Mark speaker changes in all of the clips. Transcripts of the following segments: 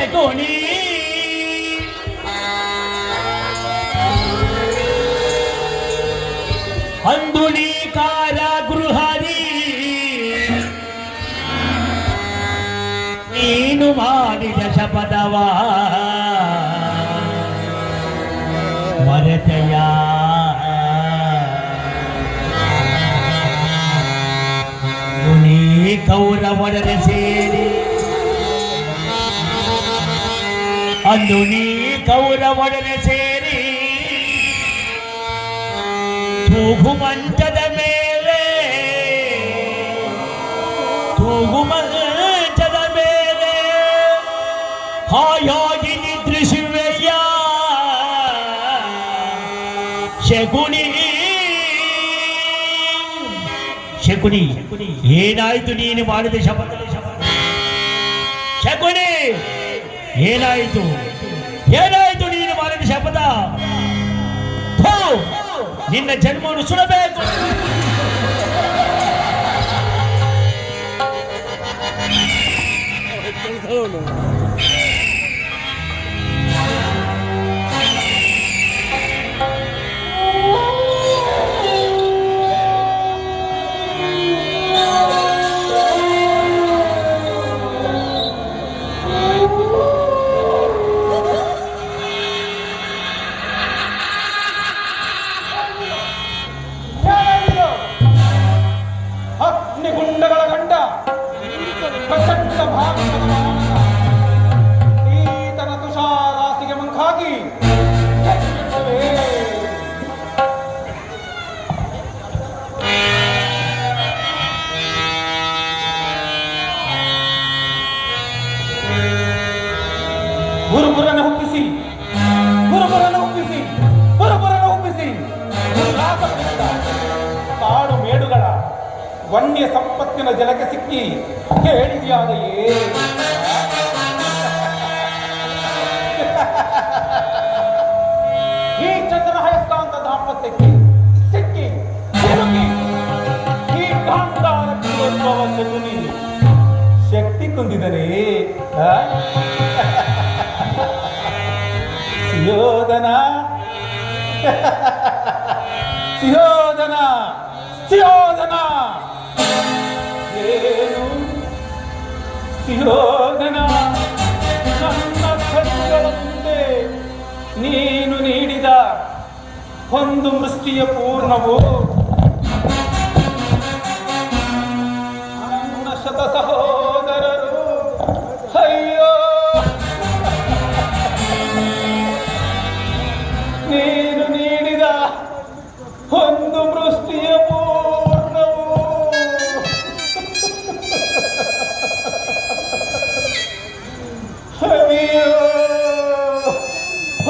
Speaker 1: ಶಕುನಿ ಅಂದುನಿ ಕಾರಾಗೃಹದಿ ನೀನು ಮಾಡಿದ ಶಪಥವ ಮರೆತೆಯ ನೀ ಕೌರವರನೆ ಸೇರಿ ಅಂದು ನೀ ಕೌರವರನೆ ಸೇರಿ ತೂಗು ಮಂಚದ ಮೇಲೆ ಹಾಯಾಗಿ ನಿದ್ರಿಸುವೆಯ ಶಕುನಿ ಶಕುನಿ ಏನಾಯ್ತು ನೀನು ಮಾಡಿದ ಶಪಥ ಶಕುನಿ ಏನಾಯ್ತು ನೀನು ಮಾಡಿದ ಶಪಥ ನಿನ್ನ ಜನ್ಮವನ್ನು ಸುಡಬೇಕು
Speaker 2: ಅಗ್ನಿಗುಂಡಗಳ ಗಂಡ ಪ್ರಚಂಡ ಈತನ ತುಷಾರಾಸಿಗೆ ಮಂಕಾಗಿ ಗುರುಬುರನ ಹುಟ್ಟಿಸಿ ಕಾಡು ಮೇಡುಗಳ ವನ್ಯ ಸಂಪತ್ತಿನ ಜಲಕ್ಕೆ ಸಿಕ್ಕಿ ಕೇಳಿದೆಯಾದೆಯೇ ಈ ಚಂದ್ರನ ಹಯಸ್ಕಾಂತ ದಾಂಪತ್ಯಕ್ಕೆ ಸಿಕ್ಕಿ ಈ ಕಾಂತಾರ ಶಕುನಿ ಶಕ್ತಿ ಕುಂದಿದರೆ ಸಿಯೋಧನ ಏನು ಸಿಯೋಧನ ನನ್ನ ಕಣ್ಣುಗಳ ಮುಂದೆ ನೀನು ನೀಡಿದ ಒಂದು ಮೃಷ್ಟಿಯ ಪೂರ್ಣವು ನನ್ನ ಶತ ಸಹೋದರರು ಅಯ್ಯೋ ನೀನು ನೀಡಿದ ಒಂದು ಮೃಷ್ಟಿಯ ಪೂರ್ಣವು ಅಯ್ಯೋ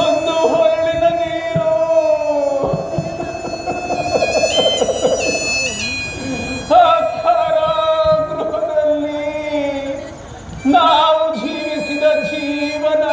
Speaker 2: ಒಂದು ಹೊರಳಿನ ನೀರು ಕಾರಾಗೃಹದಲ್ಲಿ ನಾವು ಜೀವಿಸಿದ ಜೀವನ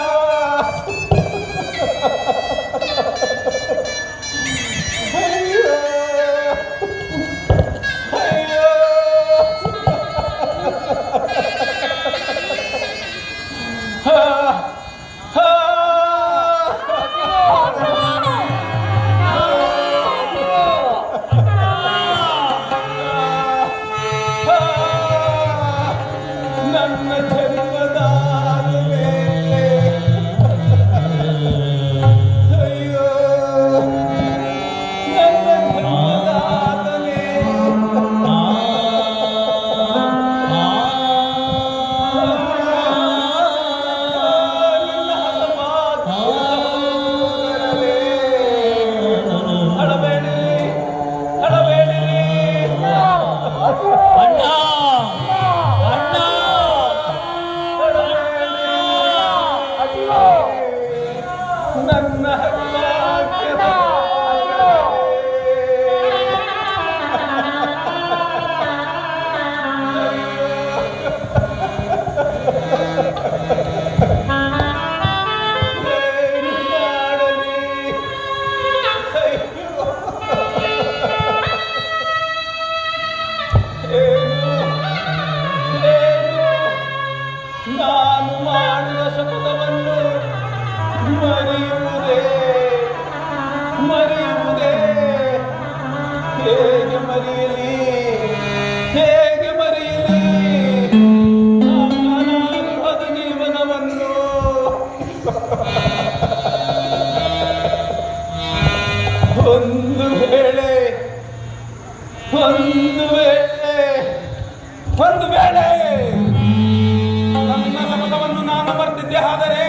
Speaker 2: ಮರೆತಿದ್ದೆ ಆದರೆ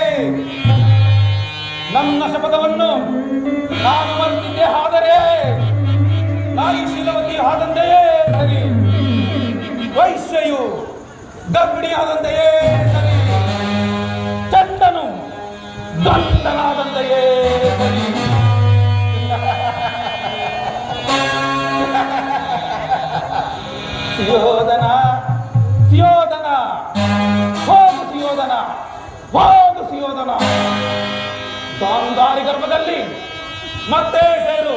Speaker 2: ನನ್ನ ಶಪಥವನ್ನು ನಾನು ಮರೆತಿದ್ದೆ ಆದರೆ ನಾಯಿ ಶೀಲವತಿ ಆದಂತೆಯೇ ಸರಿ, ವೈಶ್ಯೆಯು ಗರ್ಭಿಣಿಯಾದಂತೆಯೇ ಸರಿ, ಚಂಡನು ಗಂಡನಾದಂತೆಯೇ ಸರಿ. ಸಿಯೋಧನ, ಸಿಯೋಧನ, ಹೋಗು ಸಿಯೋಧನ, ಹೋಗು ಸಿಯೋಧನ, ಗಾಂಧಾರಿ ಗರ್ಭದಲ್ಲಿ ಮತ್ತೆ ಸೇರು.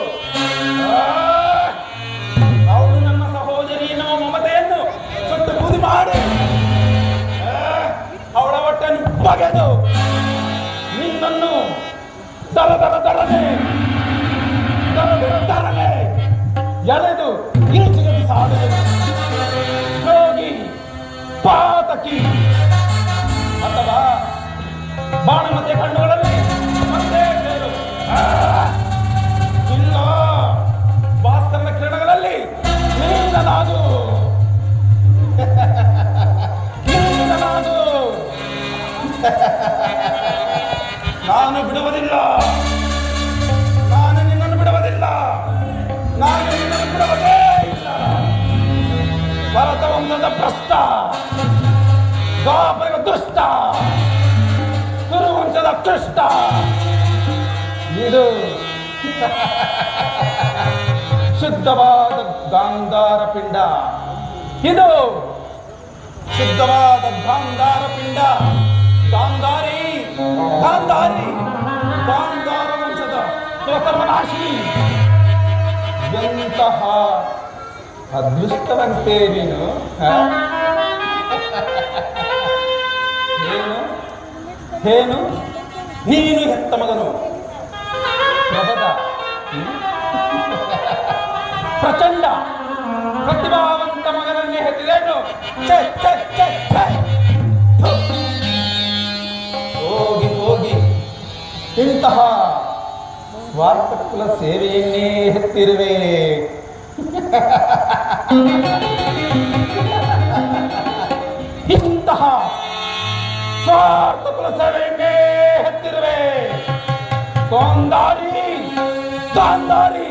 Speaker 2: ಅವಳು ನನ್ನ ಸಹೋದರಿ ಎನ್ನುವ ಮಮತೆಯನ್ನು ಸುಟ್ಟು ಬೂದಿ ಮಾಡಿ ಅವಳ ಹೊಟ್ಟೆಯನ್ನು ಬಗೆದು ನಿನ್ನನ್ನು ದರ ದರ ದರನೆ ದರ ದರ ದರನೆ ಎಳೆದು ಈಚೆಗೆ ಸಾಡುವುದು. ಯೋಗಿ, ಪಾತಕಿ ಅಥವಾ ಬಾಣಮತಿ ಕಣ್ಣುಗಳಲ್ಲಿ ಮತ್ತೆ ಸೇರು. ಇಲ್ಲ, ಭಾಸ್ಕರನ ಕಿರಣಗಳಲ್ಲಿ ನೀಲನಾದು, ನೀಲನಾದು. ನಾನು ಬಿಡುವುದಿಲ್ಲ, ನಾನು ನಿನ್ನನ್ನು ಬಿಡುವುದಿಲ್ಲ, ನಾನು ನಿನ್ನನ್ನು ಬಿಡುವುದೇ ಇಲ್ಲ. ಭರತ ವಂಶದ ಭ್ರಷ್ಟ, ದ್ವಾಪರ ದುಷ್ಟ, ಕುರುವಂಶದ ಕೃಷ್ಟ. ಇದು ಶುದ್ಧವಾದ ಗಾಂಧಾರ ಪಿಂಡ, ಇದು ಶುದ್ಧವಾದ ಗಾಂಧಾರ ಪಿಂಡ. ಗಾಂಧಾರಿ, ಗಾಂಧಾರಿ, ಗಾಂಧಾರ ವಂಶದ ಕುಲಕರ್ಮನಾಶಿನಿ. ಎಂತಹ ಅದೃಷ್ಟವಂತೆ ನೀನು. ಏನು ಏನು ನೀನು ಹೆತ್ತ ಮಗನು ಪ್ರಬದ, ಪ್ರಚಂಡ ಪ್ರತಿಭಾವಂತ ಮಗನನ್ನೇ ಹೆತ್ತಿದೇನು. ಹೋಗಿ ಹೋಗಿ ಇಂತಹ ಸ್ವಾರ್ಥ ಕುಲ ಸೇವೆಯನ್ನೇ ಹೆತ್ತಿರುವೆ. ಇಂತಹ ಸ್ವಾರ್ಥ ಕುಲ ಸೇವೆಯನ್ನೇ ಹೆತ್ತಿರುವೆ. ಗಾಂಧಾರಿ, ಗಾಂಧಾರಿ,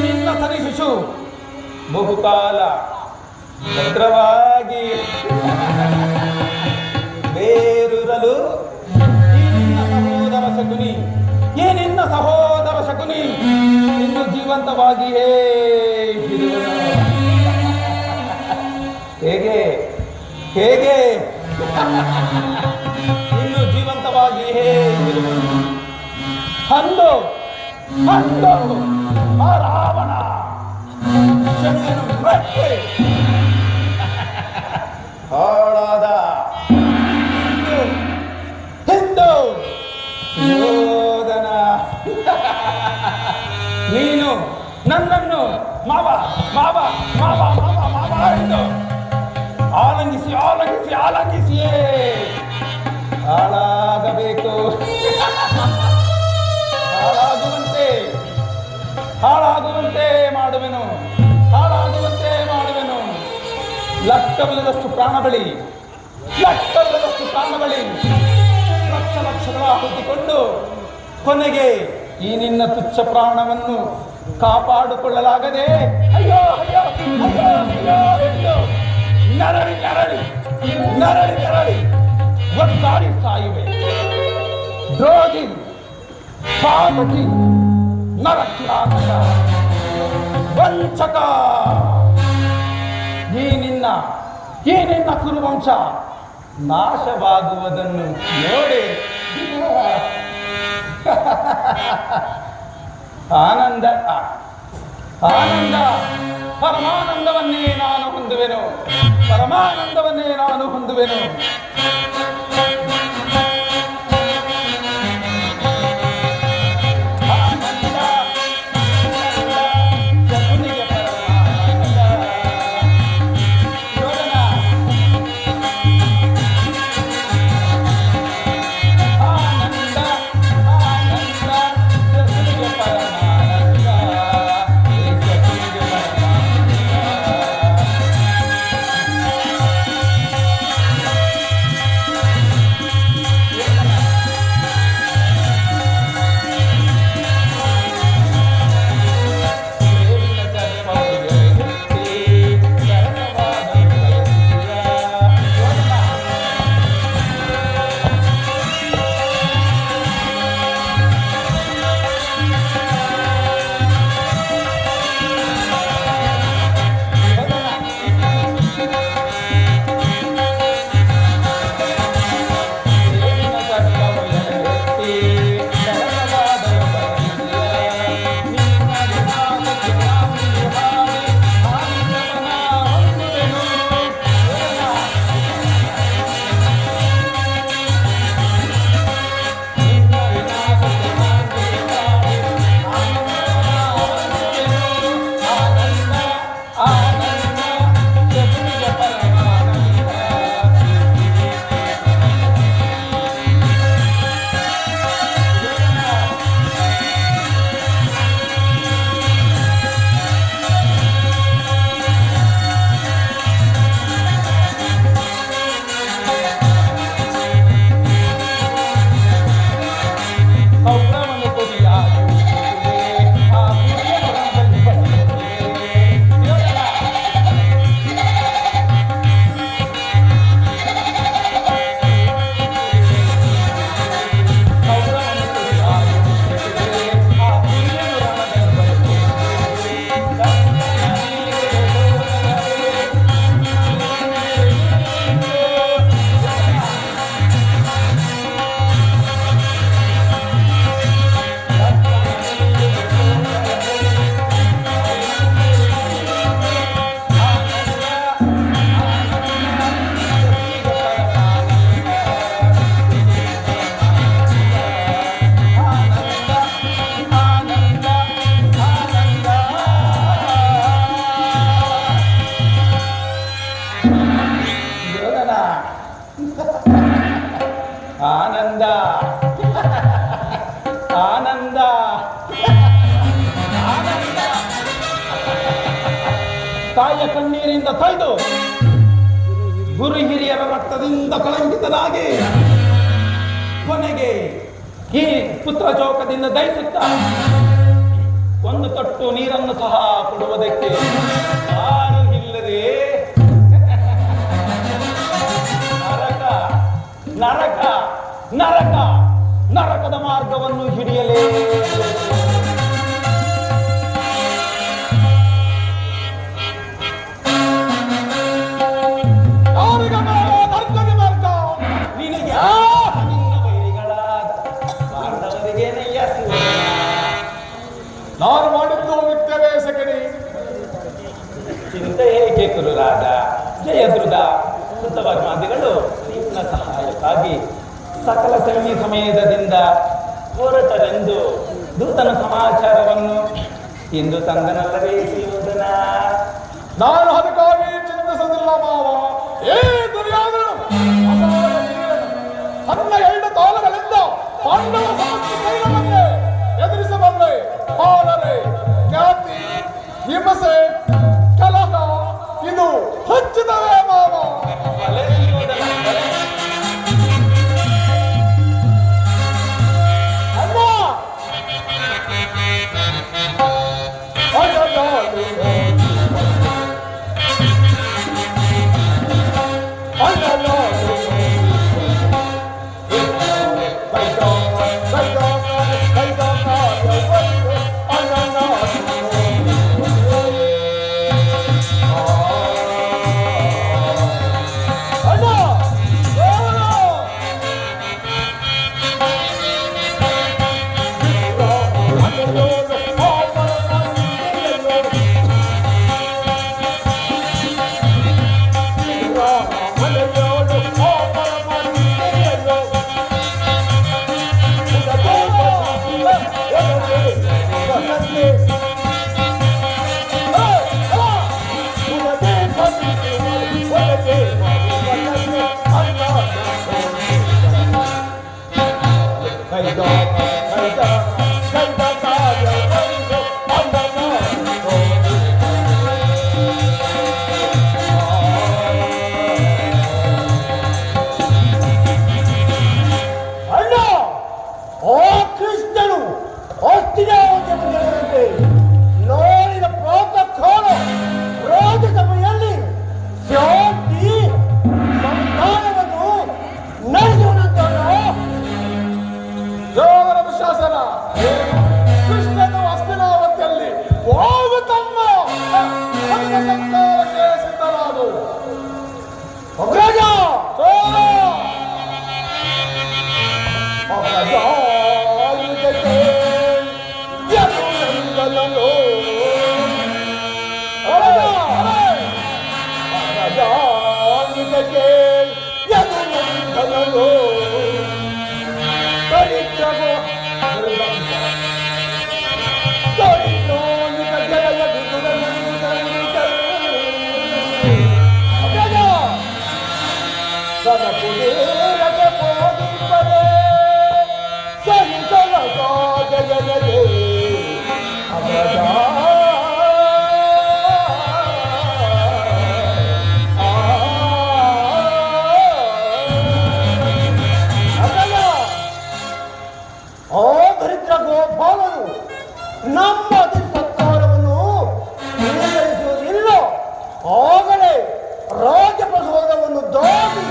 Speaker 2: ನಿನ್ನ ಸರಿ ಶಿಶು ಬಹುಕಾಲ ಭದ್ರವಾಗಿ ಬೇರೂರಲು ಈ ನಿನ್ನ ಸಹೋದರ ಶಕುನಿ, ಈ ನಿನ್ನ ಸಹೋದರ ಶಕುನಿ ಇನ್ನು ಜೀವಂತವಾಗಿಯೇ ಇರುವನು. ಹೇಗೆ ಹೇಗೆ ಇನ್ನು ಜೀವಂತವಾಗಿಯೇ ಇರುವನು. ಅಂದು ಅಂದು ಆ ರಾವಣ ಶನಿಯನ್ನು ಮೆಟ್ಟಿ ಹಾಳಾದ ಹಿಂದು ಯೋಧನ. ನೀನು ನನ್ನನ್ನು ಮಾವ ಮಾವ ಮಾವ ಮಾವ ಮಾವ ಎಂದು ಆಲಂಗಿಸಿ ಆಲಂಗಿಸಿ ಆಲಂಗಿಸಿಯೇ ಹಾಳಾಗಬೇಕು. ಹಾಳಾಗುವಂತೆ ಹಾಳಾಗುವಂತೆ ಮಾಡುವೆನು, ಹಾಳಾಗುವಂತೆ ಮಾಡುವೆನು. ಲಕ್ಷವಿಲ್ಲದಷ್ಟು ಪ್ರಾಣ ಬಳಿ, ಲಕ್ಷವಿಲ್ಲದಷ್ಟು ಪ್ರಾಣ ಬಳಿ, ಲಕ್ಷ ಲಕ್ಷಗಳ ಹುಟ್ಟಿಕೊಂಡು ಕೊನೆಗೆ ಈ ನಿನ್ನ ತುಚ್ಛ ಪ್ರಾಣವನ್ನು ಕಾಪಾಡಿಕೊಳ್ಳಲಾಗದೆ ಅಯ್ಯೋ ಅಯ್ಯೋ ಅಯ್ಯೋ ಅಯ್ಯೋ ಎಂದು ನರಳಿ ನರಳಿ ನರಳಿ ನರಳಿ ಒದ್ದಾಡಿ ಸಾಯುವೆ. ದ್ರೋಹಿ, ಪಾತಕಿ, ನರಕಿರಾತಕ, ವಂಚಕ. ಈ ನಿನ್ನ ಕುರುವಂಶ ನಾಶವಾಗುವುದನ್ನು ನೋಡಿ ಆನಂದ ಆನಂದ ಪರಮಾನಂದವನ್ನೇ ನಾನು ಹೊಂದುವೆನು, ಪರಮಾನಂದವನ್ನೇ ನಾನು ಹೊಂದುವೆನು. ಕಣ್ಣೀರಿಂದ ತೊಯ್ದು ಗುರು ಹಿರಿಯರ ರಕ್ತದಿಂದ ಕಳಂಕಿತನಾಗಿ ಕೊನೆಗೆ ಈ ಪುತ್ರ ಚೌಕದಿಂದ ದಯಿಸುತ್ತಾ ಒಂದು ತೊಟ್ಟು ನೀರನ್ನು ಸಹ ಕೊಡುವುದಕ್ಕೆ ಯಾರು ಇಲ್ಲದೆ ನರಕ ನರಕ ನರಕ ನರಕದ ಮಾರ್ಗವನ್ನು ಹಿಡಿಯಲೇ
Speaker 3: ನಾನು ಮಾಡಿದ್ದು ಮಿಥ್ಯವೇ ಸಕಣಿ.
Speaker 2: ಚಿಂತೆ ಏಕೆ ಕುರುರಾದ ಜಯದ್ರುದ ಕೃತವರ್ಮಾದಿಗಳು ನಿನ್ನ ಸಹಾಯಕ್ಕಾಗಿ ಸಕಲ ಸೈನ್ಯ ಸಮೇತದಿಂದ ಹೊರಟರೆಂದು ದೂತನ ಸಮಾಚಾರವನ್ನು ಇಂದು ತಂದನಲ್ಲವೇ ಸುಯೋಧನ.
Speaker 3: ನಾನು ಅದಕ್ಕಾಗಿ ಚಿಂತಿಸುವುದಿಲ್ಲ ಮಾವ. ಏ ದುರ್ಯೋಧನನು ಅಸಹಾಯ ವೀರನು. ತನ್ನ 2 ತಾಲಗಳಿಂದ ಪಾಂಡವ ಸಮಸ್ತ ಸೈನ್ಯವನ್ನೇ ಎದುರಿಸಬಲ್ಲೆ. ಆದರೆ ಖ್ಯಾತಿ ಹಿಂಸೆ ಕಲಹ ಇದು ಹಚ್ಚಿದವೇ ಮಾವ.
Speaker 2: ಬಲೆ ಸುಯೋಧನ, ಬಲೆ.
Speaker 3: ಅಮ್ಮ ನೋಡಿದ ಪ್ರೋಟೋಕಾಲ ರಾಜ್ಯಸಭೆಯಲ್ಲಿ ಶಾಂತಿ ಸಂಧಾನವನ್ನು ನಡೆಸುವಂತಹ ಜೋಗರ ಶಾಸನ. ಕೃಷ್ಣನು ಹಸ್ತಿನಾವತಿಯಲ್ಲಿ ಹೋಗುತ್ತಮ್ಮ ಸಂತಾನಕ್ಕೆ ಸಿದ್ಧರಾದು. ದರಿದ್ರ ಗೋಪಾಲನು ನಮ್ಮ ಸತ್ಕಾರವನ್ನು ಸ್ವೀಕರಿಸುವುದಿಲ್ಲ. ಆಗಲೇ ರಾಜಪ್ರಸಾದವನ್ನು ದಾಟಿ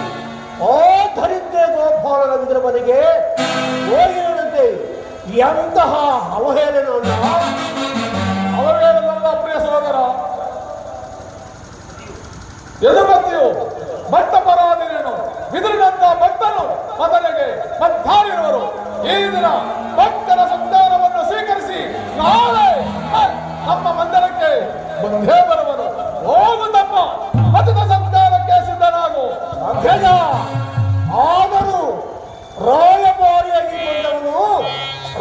Speaker 3: ಆ ದರಿದ್ರ ಗೋಪಾಲನ ವಿದ್ರಮನೆಗೆ ಹೋಗಿರುವಂತೆ ಎಂತಹ ಅವಹೇಳನವನ್ನು ಅವರೇನಲ್ಲ ಪ್ರಿಯ ಸಹೋದರ. ಎದುರ್ಬತ್ತಿಯು ಭಕ್ತ ಪರಾಧೀನೇನು ವಿದುರಿನಂತ ಭಕ್ತನು ಅದನಿಗೆ ಬದ್ಧಾರಿರುವರು. ಈ ದಿನ ಭಕ್ತರ ಸಂತಾನವನ್ನು ಸ್ವೀಕರಿಸಿ ನಾಳೆ ನಮ್ಮ ಮಂದಿರಕ್ಕೆ ಬಂದೇ ಬರುವರು. ಹೋಗುತ್ತಪ್ಪ ಮತದ ಸಂತಾನಕ್ಕೆ ಸಿದ್ಧನಾಗು.
Speaker 2: ಆದರೂ ರಾಯಭಾರಿಯಾಗಿ ಬಂದವನು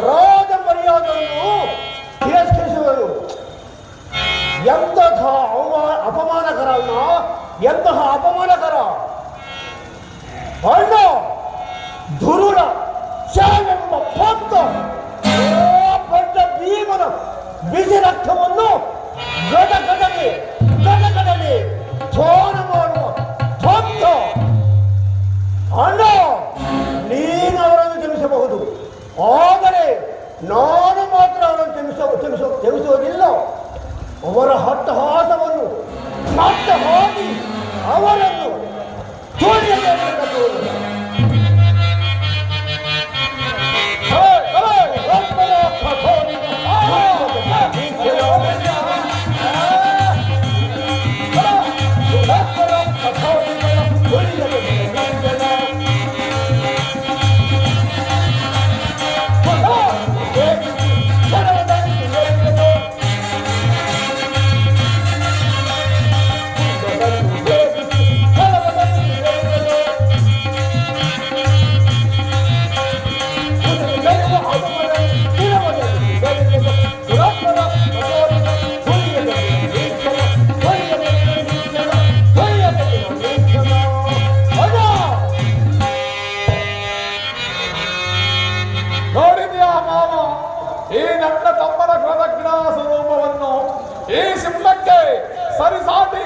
Speaker 2: ರಾಜ ಮರ್ಯಾದೆಯನ್ನು ತಿರಸ್ಕರಿಸುವರು. ಎಂತಹ ಅಪಮಾನಕರ ಅಣ್ಣ, ಎಂತಹ ಅಪಮಾನಕರ ಅಣ್ಣ. ದುರುಳ ಶಾವೆಂಬ ಭಕ್ತ ಪಂಚ ಭೀಮನ ಬಿಸಿ ರಕ್ತವನ್ನು ಗಡಗಡನೆ
Speaker 4: ನಾನು ಮಾತ್ರ ಅವರನ್ನು ಕ್ಷಮಿಸುವುದಿಲ್ಲ. ಅವರ ಹಟ್ಟಹಾಸವನ್ನು ಮಟ್ಟ ಮಾಡಿ ಅವರನ್ನು
Speaker 3: ನೋಡಿದ್ಯಾ ಮಾವ, ಈ ನನ್ನ ತಮ್ಮನ ಕೃತಜ್ಞ ಸ್ವರೂಪವನ್ನು ಈ ಸಿಂಹಕ್ಕೆ ಸರಿಸಾಟಿ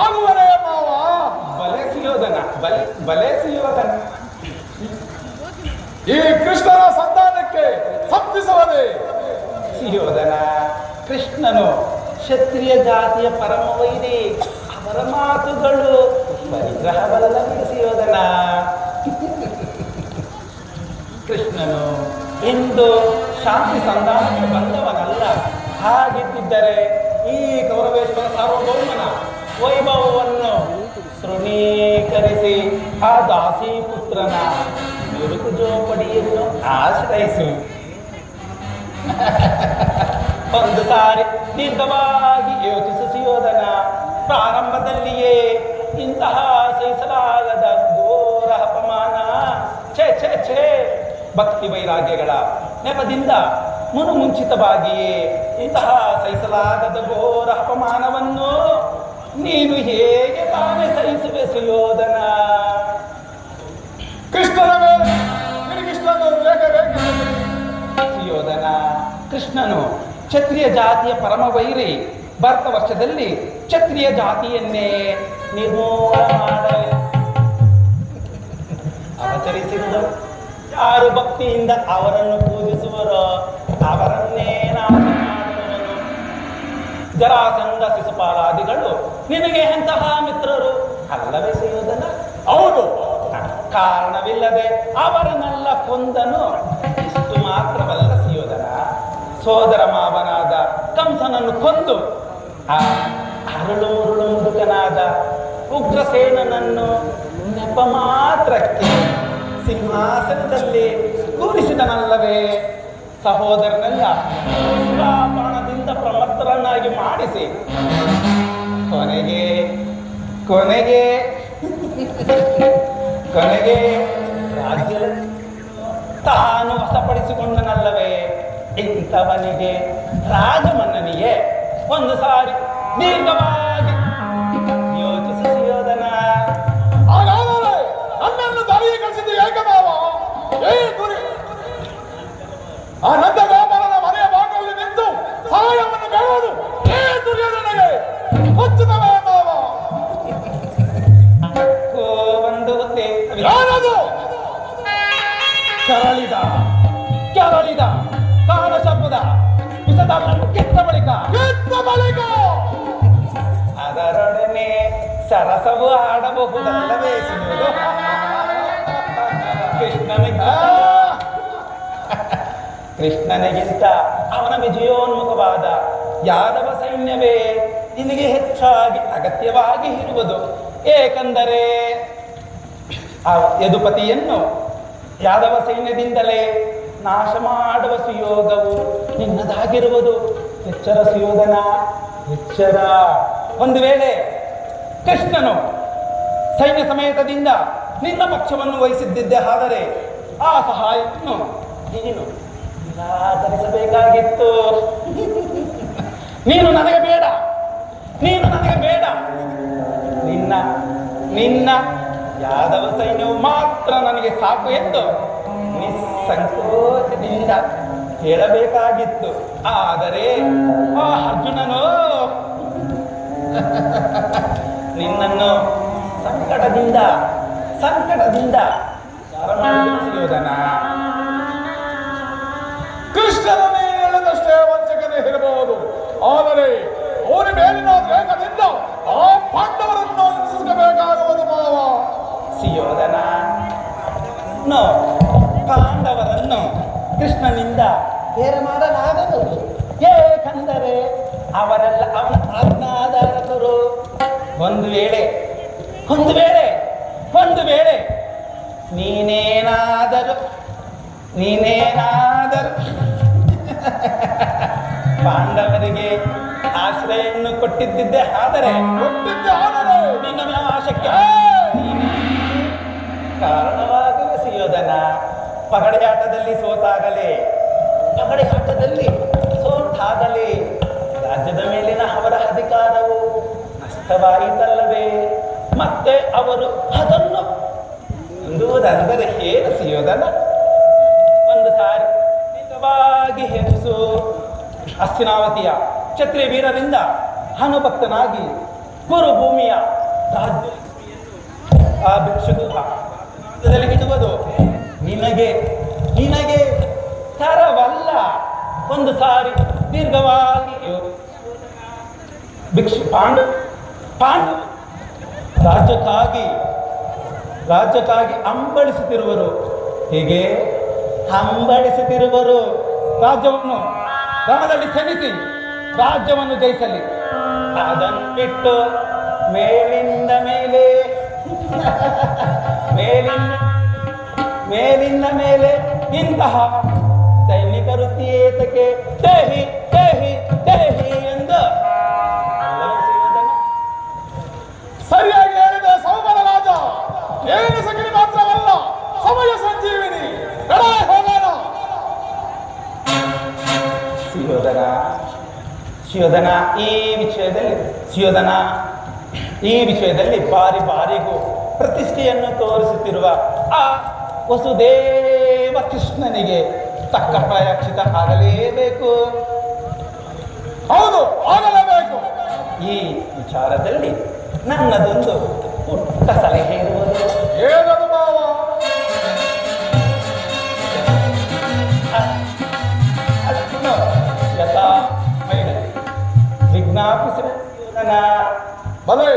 Speaker 3: ಆಗುವರೇ ಮಾವ.
Speaker 2: ಬಲೆ ಸುಯೋಧನ, ಬಲೆ ಸುಯೋಧನ.
Speaker 3: ಈ ಕೃಷ್ಣನ ಸಂತಾನಕ್ಕೆ ತಪ್ಪಿಸುವುದೇ
Speaker 2: ಸುಯೋಧನ. ಕೃಷ್ಣನು ಕ್ಷತ್ರಿಯ ಜಾತಿಯ ಪರಮ ವೈರಿ. ಅವರ ಮಾತುಗಳು ಪರಿಗ್ರಹವಲ್ಲವೇ ಸುಯೋಧನ. ಕೃಷ್ಣನು ಎಂದು ಶಾಂತಿ ಸಂಧಾನಕ್ಕೆ ಬಂದವನಲ್ಲ. ಹಾಗಿದ್ದರೆ ಈ ಕೌರವೇಶ್ವರ ಸಾರ್ವಭೌಮನ ವೈಭವವನ್ನು ತೃಣೀಕರಿಸಿ ಆ ದಾಸಿ ಪುತ್ರನ ಬಿರುಕು ಜೋಪಡಿಯನ್ನು ಆಶ್ರಯಿಸು. ಒಂದು ಸಾರಿ ದೀರ್ಘವಾಗಿ ಯೋಚಿಸು ಸುಯೋಧನ. ಪ್ರಾರಂಭದಲ್ಲಿಯೇ ಇಂತಹ ಸಹಿಸಲಾಗದ ಘೋರ ಅಪಮಾನ, ಛೇ ಛೇ ಛೇ, ಭಕ್ತಿ ವೈರಾಗ್ಯಗಳ ನೆಪದಿಂದ ಮುನುಮುಂಚಿತವಾಗಿಯೇ ಇಂತಹ ಸಹಿಸಲಾಗದ ಘೋರ ಅಪಮಾನವನ್ನು ನೀನು ಹೇಗೆ ತಾನೇ ಸಹಿಸುವೆ ಸುಯೋಧನ?
Speaker 3: ಕೃಷ್ಣನ ಮೇಲೆ ನಿನಗಿಷ್ಟೊಂದು ಉಲ್ಲೇಖ ಬೇಕಿದೆ
Speaker 2: ಸುಯೋಧನ. ಕೃಷ್ಣನು ಕ್ಷತ್ರಿಯ ಜಾತಿಯ ಪರಮ ವೈರಿ. ಭಾರತ ವರ್ಷದಲ್ಲಿ ಕ್ಷತ್ರಿಯ ಜಾತಿಯನ್ನೇ ನಿರ್ಮೂಲ ಮಾಡಲು ಅವತರಿಸಿದರು. ಯಾರು ಭಕ್ತಿಯಿಂದ ಅವರನ್ನು ಪೂಜಿಸುವರೋ ಅವರನ್ನೇ ನಾಶ ಮಾಡುವನು. ಜರಾಸಂಧ ಶಿಶುಪಾಲಾದಿಗಳು ನಿನಗೆ ಎಂತಹ ಮಿತ್ರರು ಅಲ್ಲವೇ ಸುಯೋಧನ?
Speaker 3: ಹೌದು.
Speaker 2: ಕಾರಣವಿಲ್ಲದೆ ಅವರನ್ನೆಲ್ಲ ಕೊಂದನು. ಇಷ್ಟು ಮಾತ್ರವಲ್ಲ ಸುಯೋಧನ, ಸೋದರ ಮಾವನಾದ ಕಂಸನನ್ನು ಕೊಂದು ಆ ಅರಳು ಮುರುಳು ಮುದುಕನಾದ ಉಗ್ರಸೇನನನ್ನು ನೆಪ ಮಾತ್ರಕ್ಕೆ ಸಿಂಹಾಸನದಲ್ಲಿ ಕೂರಿಸಿದನಲ್ಲವೇ? ಸಹೋದರನೆಲ್ಲ ಸುರಾಪಾನದಿಂದ ಪ್ರಮತ್ತರನ್ನಾಗಿ ಮಾಡಿಸಿ ಕೊನೆಗೆ ಕೊನೆಗೆ ಕೊನೆಗೆ ರಾಜ್ಯ ತಾನು ವಶಪಡಿಸಿಕೊಂಡನಲ್ಲವೇ? ಇಂಥವನಿಗೆ ರಾಜಮನ್ನನಿಗೆ ಒಂದು ಸಾರಿ ದೀರ್ಘವಾಗಿ ಯೋಚಿಸಿ ಸುಯೋಧನ.
Speaker 3: ಹಾಗಾದರೆ ನನ್ನನ್ನು ದಾರಿಗೆ ಕಳಿಸಿದ್ದು ಏಕೆ ಮಾವ? ಏ ಗುರಿ, ಆ ನಂದ ಗೋಪಾಲನ ಮನೆಯ ಭಾಗದಲ್ಲಿ ನಿಂತು ಸಹಾಯವನ್ನು ಬೇಡುವುದು ಏ ದುರ್ಯೋಧನಗೆ ಹುಚ್ಚುತ್ತವೆ ಮಾವ.
Speaker 2: ಒಂದು ಹೊತ್ತೆ
Speaker 3: ಯಾರದು?
Speaker 2: ಕೆರಳಿದ ಕಾಲಶಬ್ದ ವಿಷದಲ್ಲನ್ನು ಕೆತ್ತ ಬಳಿಕ ಅದರೊಡನೆ ಸರಸವು ಆಡಬಹುದಲ್ಲವೇ ಸಿಗುವುದು? ಕೃಷ್ಣನಿಗಿಂತ ಅವನ ವಿಜಯೋನ್ಮುಖವಾದ ಯಾದವ ಸೈನ್ಯವೇ ನಿನಗೆ ಹೆಚ್ಚಾಗಿ ಅಗತ್ಯವಾಗಿ ಇರುವುದು. ಏಕೆಂದರೆ ಆ ಯದುಪತಿಯನ್ನು ಯಾದವ ಸೈನ್ಯದಿಂದಲೇ ನಾಶ ಮಾಡುವ ಸುಯೋಗವು ನಿನ್ನದಾಗಿರುವುದು. ಎಚ್ಚರ ಸುಯೋಧನ, ಎಚ್ಚರ. ಒಂದು ವೇಳೆ ಕೃಷ್ಣನು ಸೈನ್ಯ ಸಮೇತದಿಂದ ನಿನ್ನ ಪಕ್ಷವನ್ನು ವಹಿಸಿದ್ದೆ ಆದರೆ ಆ ಸಹಾಯವನ್ನು ನೀನು ನಿರಾಕರಿಸಬೇಕಾಗಿತ್ತು. ನೀನು ನನಗೆ ಬೇಡ. ನಿನ್ನ ಯಾದವ ಸೈನ್ಯವು ಮಾತ್ರ ನನಗೆ ಸಾಕು ಎಂದು ನಿಸ್ಸಂಕೋಚದಿಂದ ಹೇಳಬೇಕಾಗಿತ್ತು. ಆದರೆ ಆ ಅರ್ಜುನನು ನಿನ್ನನ್ನು ಸಂಕಟದಿಂದ
Speaker 3: ಕೃಷ್ಣನ
Speaker 2: ಸುಯೋಧನ ಪಾಂಡವರನ್ನು ಕೃಷ್ಣನಿಂದ
Speaker 4: ಬೇರೆ ಮಾಡಲಾಗದು.
Speaker 2: ಏಕೆಂದರೆ ಅವರೆಲ್ಲ ಅವನ ಆಜ್ಞಾಧಾರಕರು. ಒಂದು ವೇಳೆ ನೀನೇನಾದರೂ ಪಾಂಡವರಿಗೆ ಆಶ್ರಯನ್ನು ಕೊಟ್ಟಿದ್ದೆ ಆದರೆ ನಿನ್ನ ವಿನಾಶಕ್ಕೆ ಕಾರಣವಾಗುವ ಸುಯೋಧನ. ಪಗಡೆಯಾಟದಲ್ಲಿ ಸೋತಾಗಲೇ ರಾಜ್ಯದ ಮೇಲಿನ ಅವರ ಅಧಿಕಾರವು ನಷ್ಟವಾಯಿತಲ್ಲವೇ? ಮತ್ತೆ ಅವರು ಅದನ್ನು ಹೊಂದುವುದೆಂದರೆ ಏನು ಸುಯೋಧನ? ಒಂದು ಸಾರಿ ನಿಜವಾಗಿ ಹೆಚ್ಚು ಹಸ್ತಿನಾವತಿಯ ಕ್ಷತ್ರಿಯ ವೀರರಿಂದ ಹನುಭಕ್ತನಾಗಿ ಕುರುಭೂಮಿಯ ರಾಜ್ಯ ಆ ಭಿಕ್ಷುಕದಲ್ಲಿ ಇಡುವುದು ನಿನಗೆ ತರವಲ್ಲ. ಒಂದು ಸಾರಿ ದೀರ್ಘವಾಗಿ ಪಾಂಡು ರಾಜ್ಯಕ್ಕಾಗಿ ಹಂಬಳಿಸುತ್ತಿರುವರು. ಹೀಗೆ ಹಂಬಳಿಸುತ್ತಿರುವರು. ರಾಜ್ಯವನ್ನು ರಣದಲ್ಲಿ ಸೆಣಿಸಿ ರಾಜ್ಯವನ್ನು ಜಯಿಸಲಿ. ಅದನ್ನು ಬಿಟ್ಟು ಮೇಲಿಂದ ಮೇಲೆ ಇಂತಹ ಸೈನಿಕ ವೃತ್ತಿಯೇತಕ್ಕೆ ದೇಹಿ ಎಂದು
Speaker 3: ಸರಿಯಾಗಿ ಹೇಳಿದ ಸೌಮನ ರಾಜ. ಏನು ಸಗಣಿ ಮಾತ್ರವಲ್ಲ, ಸಮಯ ಸಂಜೀವಿನಿ. ಹೋಗೋಣ.
Speaker 2: ಸುಯೋಧನ ಈ ವಿಷಯದಲ್ಲಿ ಬಾರಿಗೂ ಪ್ರತಿಷ್ಠೆಯನ್ನು ತೋರಿಸುತ್ತಿರುವ ಆ ವಸುದೇವ ಕೃಷ್ಣನಿಗೆ ತಕ್ಕ ಪ್ರಾಯಶ್ಚಿತ ಆಗಲೇಬೇಕು.
Speaker 3: ಹೌದು, ಆಗಲೇಬೇಕು.
Speaker 2: ಈ ವಿಚಾರದಲ್ಲಿ ನನ್ನದೊಂದು ಪುಟ್ಟ ಸಲಹೆ ಇರುವುದು.
Speaker 3: ಏನದು ಮಾವ?
Speaker 2: ಯಥಾ ಮೈಡ ವಿಜ್ಞಾಪಿಸಿದ
Speaker 3: ಭಲೇ